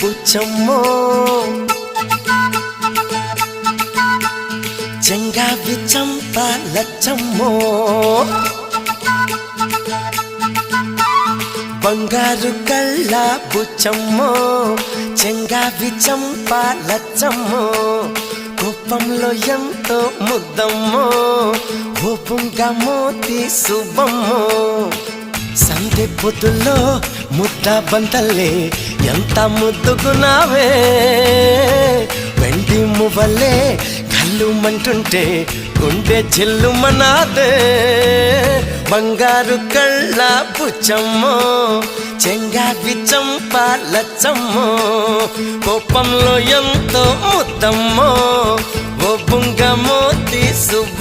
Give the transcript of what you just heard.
బుచ్చమ్మో చెంగావి చంప లచ్చమ్మో బంగారు కళ్ళ బుచ్చమ్మో చెంగావి చంప లచ్చమ్మో కోపంలో ఎంతో ముద్దమ్మో కోపంగా మోతి శుభమ్మో సంధి పొద్దుల్లో ముద్ద బంతల్లే ఎంత ముద్దుకున్నావే వెండి మువ్వలే కళ్ళు మంటుంటే గుండె చిల్లుమనాదే బంగారు కళ్ళ బుచ్చమ్మో చెంగావి చంప లచ్చమ్మో కోపంలో ఎంతో ముద్దమ్మో ఓ బుంగ మోతి శుభం